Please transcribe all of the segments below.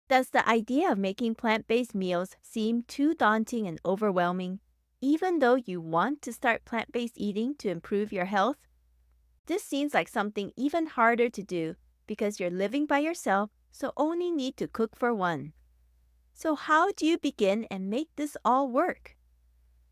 Does the idea of making plant-based meals seem too daunting and overwhelming, even though you want to start plant-based eating to improve your health? This seems like something even harder to do because you're living by yourself, so only need to cook for one. So how do you begin and make this all work?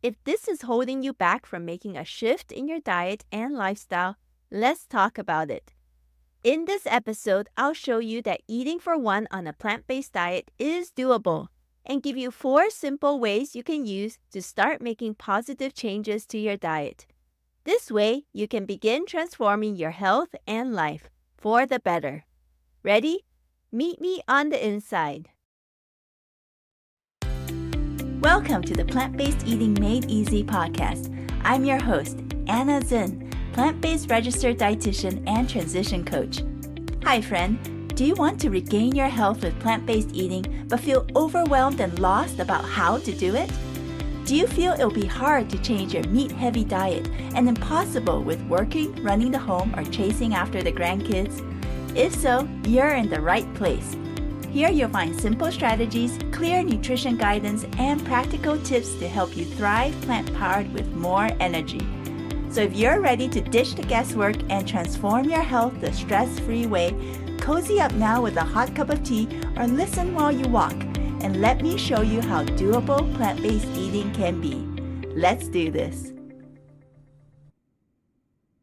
If this is holding you back from making a shift in your diet and lifestyle, let's talk about it. In this episode, I'll show you that eating for one on a plant-based diet is doable and give you 4 simple ways you can use to start making positive changes to your diet. This way, you can begin transforming your health and life for the better. Ready? Meet me on the inside. Welcome to the Plant-Based Eating Made Easy podcast. I'm your host, Anna Zinn, plant-based registered dietitian and transition coach. Hi friend, do you want to regain your health with plant-based eating but feel overwhelmed and lost about how to do it? Do you feel it'll be hard to change your meat-heavy diet and impossible with working, running the home, or chasing after the grandkids? If so, you're in the right place. Here you'll find simple strategies, clear nutrition guidance, and practical tips to help you thrive plant-powered with more energy. So if you're ready to ditch the guesswork and transform your health the stress-free way, cozy up now with a hot cup of tea or listen while you walk, and let me show you how doable plant-based eating can be. Let's do this.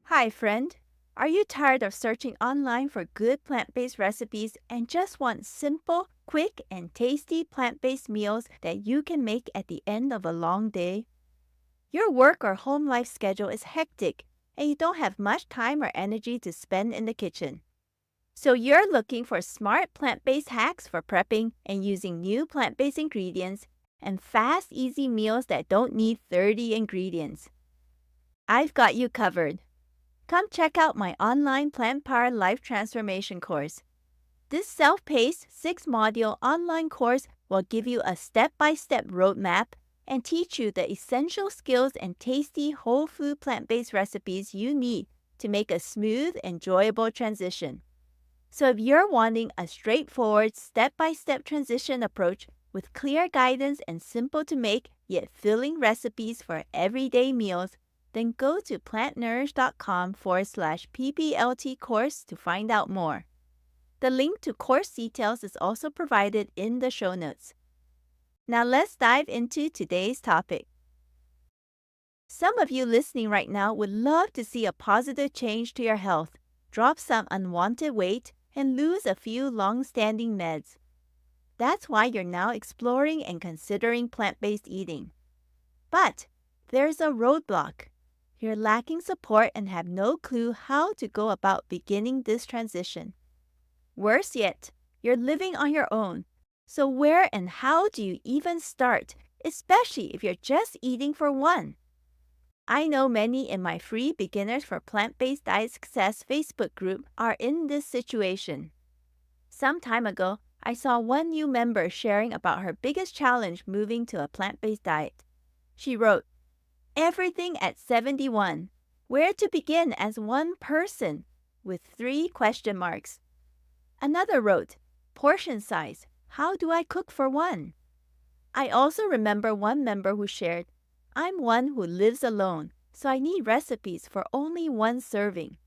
Hi friend, are you tired of searching online for good plant-based recipes and just want simple, quick, and tasty plant-based meals that you can make at the end of a long day? Your work or home life schedule is hectic and you don't have much time or energy to spend in the kitchen. So you're looking for smart plant-based hacks for prepping and using new plant-based ingredients and fast, easy meals that don't need 30 ingredients. I've got you covered. Come check out my online plant-powered life transformation course. This self-paced 6-module online course will give you a step-by-step roadmap and teach you the essential skills and tasty whole food plant-based recipes you need to make a smooth, enjoyable transition. So if you're wanting a straightforward step-by-step transition approach with clear guidance and simple to make yet filling recipes for everyday meals, then go to plantnourish.com/PPLT course to find out more. The link to course details is also provided in the show notes. Now let's dive into today's topic. Some of you listening right now would love to see a positive change to your health, drop some unwanted weight, and lose a few long-standing meds. That's why you're now exploring and considering plant-based eating. But there's a roadblock. You're lacking support and have no clue how to go about beginning this transition. Worse yet, you're living on your own. So where and how do you even start, especially if you're just eating for one? I know many in my free Beginners for Plant-Based Diet Success Facebook group are in this situation. Some time ago, I saw one new member sharing about her biggest challenge moving to a plant-based diet. She wrote, "Everything at 71. Where to begin as one person?" with 3 question marks. Another wrote, "Portion size. How do I cook for one?" I also remember one member who shared, "I'm one who lives alone, so I need recipes for only one serving."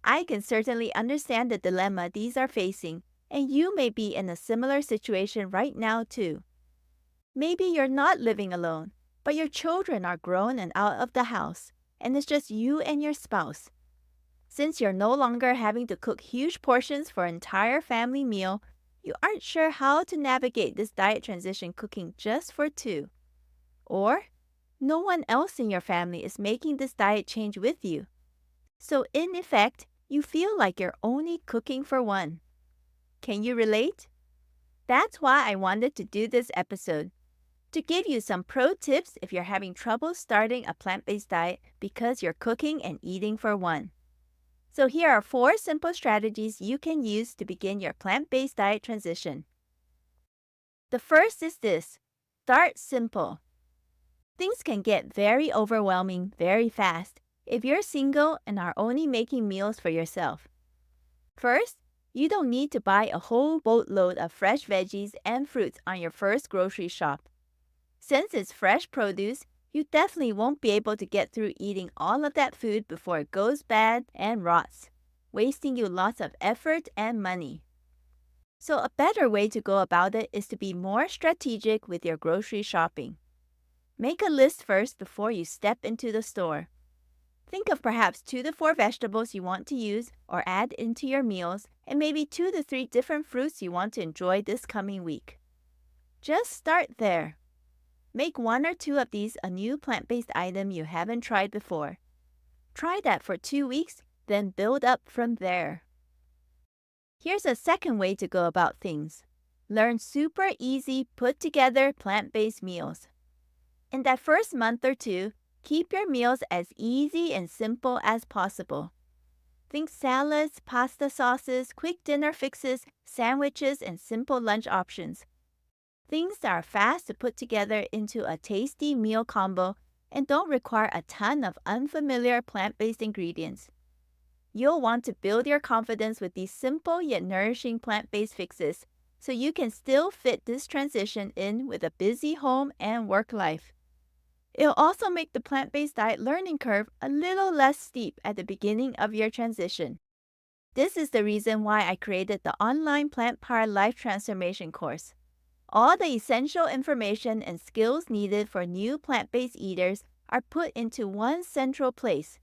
I can certainly understand the dilemma these are facing, and you may be in a similar situation right now too. Maybe you're not living alone, but your children are grown and out of the house, and it's just you and your spouse. Since you're no longer having to cook huge portions for an entire family meal, you aren't sure how to navigate this diet transition cooking just for 2. Or, no one else in your family is making this diet change with you. So in effect, you feel like you're only cooking for one. Can you relate? That's why I wanted to do this episode, to give you some pro tips if you're having trouble starting a plant-based diet because you're cooking and eating for one. So here are 4 simple strategies you can use to begin your plant-based diet transition. The first is this: start simple. Things can get very overwhelming very fast if you're single and are only making meals for yourself. First, You don't need to buy a whole boatload of fresh veggies and fruits on your first grocery shop. Since it's fresh produce, you definitely won't be able to get through eating all of that food before it goes bad and rots, wasting you lots of effort and money. So a better way to go about it is to be more strategic with your grocery shopping. Make a list first before you step into the store. Think of perhaps 2 to 4 vegetables you want to use or add into your meals, and maybe 2 to 3 different fruits you want to enjoy this coming week. Just start there. Make 1 or 2 of these a new plant-based item you haven't tried before. Try that for 2 weeks, then build up from there. Here's a second way to go about things. Learn super easy, put-together plant-based meals. In that first month or 2, keep your meals as easy and simple as possible. Think salads, pasta sauces, quick dinner fixes, sandwiches, and simple lunch options. Things that are fast to put together into a tasty meal combo and don't require a ton of unfamiliar plant-based ingredients. You'll want to build your confidence with these simple yet nourishing plant-based fixes so you can still fit this transition in with a busy home and work life. It'll also make the plant-based diet learning curve a little less steep at the beginning of your transition. This is the reason why I created the online Plant Power Life Transformation course. All the essential information and skills needed for new plant-based eaters are put into one central place.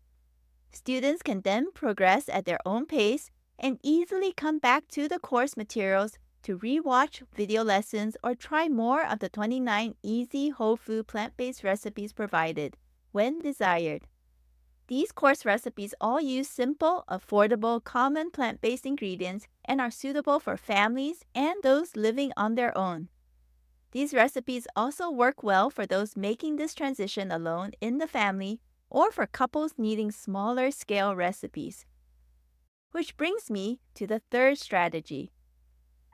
Students can then progress at their own pace and easily come back to the course materials to rewatch video lessons or try more of the 29 easy whole food plant-based recipes provided when desired. These course recipes all use simple, affordable, common plant-based ingredients and are suitable for families and those living on their own. These recipes also work well for those making this transition alone in the family or for couples needing smaller scale recipes. Which brings me to the third strategy.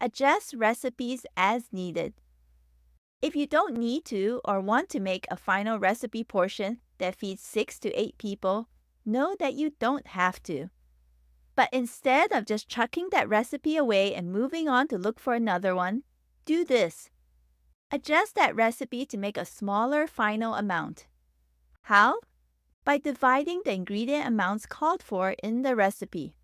Adjust recipes as needed. If you don't need to or want to make a final recipe portion that feeds 6 to 8 people, know that you don't have to. But instead of just chucking that recipe away and moving on to look for another one, do this. Adjust that recipe to make a smaller final amount. How? By dividing the ingredient amounts called for in the recipe.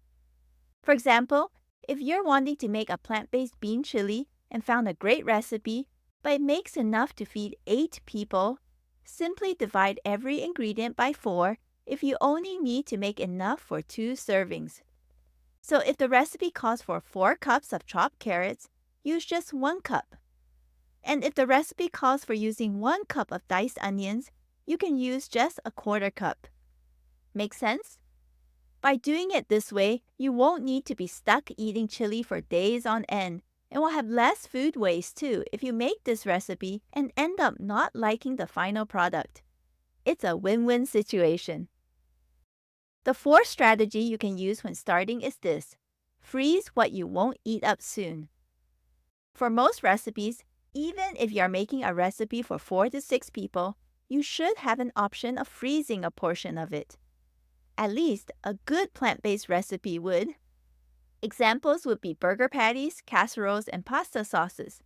For example, if you're wanting to make a plant-based bean chili and found a great recipe, but it makes enough to feed 8 people, simply divide every ingredient by 4 if you only need to make enough for 2 servings. So if the recipe calls for 4 cups of chopped carrots, use just 1 cup. And if the recipe calls for using 1 cup of diced onions, you can use just a 1/4 cup. Make sense? By doing it this way, you won't need to be stuck eating chili for days on end, and will have less food waste too if you make this recipe and end up not liking the final product. It's a win-win situation. The fourth strategy you can use when starting is this: freeze what you won't eat up soon. For most recipes, even if you're making a recipe for 4 to 6 people, you should have an option of freezing a portion of it. At least a good plant-based recipe would. Examples would be burger patties, casseroles, and pasta sauces.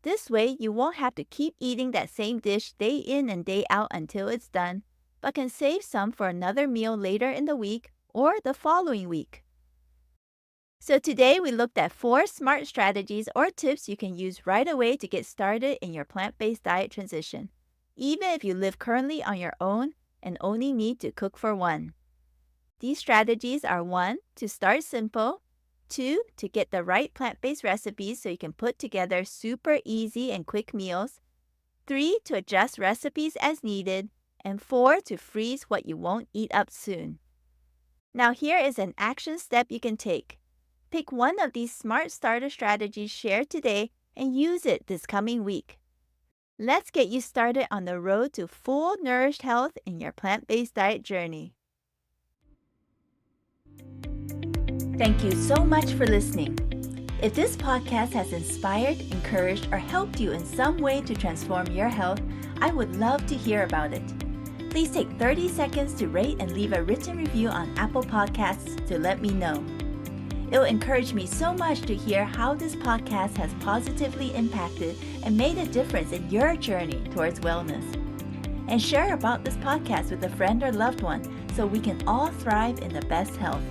This way, you won't have to keep eating that same dish day in and day out until it's done, but can save some for another meal later in the week or the following week. So today we looked at 4 smart strategies or tips you can use right away to get started in your plant-based diet transition, even if you live currently on your own and only need to cook for one. These strategies are 1. To start simple, 2. To get the right plant-based recipes so you can put together super easy and quick meals, 3. To adjust recipes as needed, and 4. To freeze what you won't eat up soon. Now here is an action step you can take. Pick one of these smart starter strategies shared today and use it this coming week. Let's get you started on the road to full nourished health in your plant-based diet journey. Thank you so much for listening. If this podcast has inspired, encouraged, or helped you in some way to transform your health, I would love to hear about it. Please take 30 seconds to rate and leave a written review on Apple Podcasts to let me know. It'll encourage me so much to hear how this podcast has positively impacted and made a difference in your journey towards wellness. And share about this podcast with a friend or loved one so we can all thrive in the best health.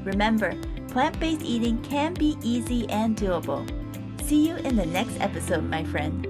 Remember, plant-based eating can be easy and doable. See you in the next episode, my friend.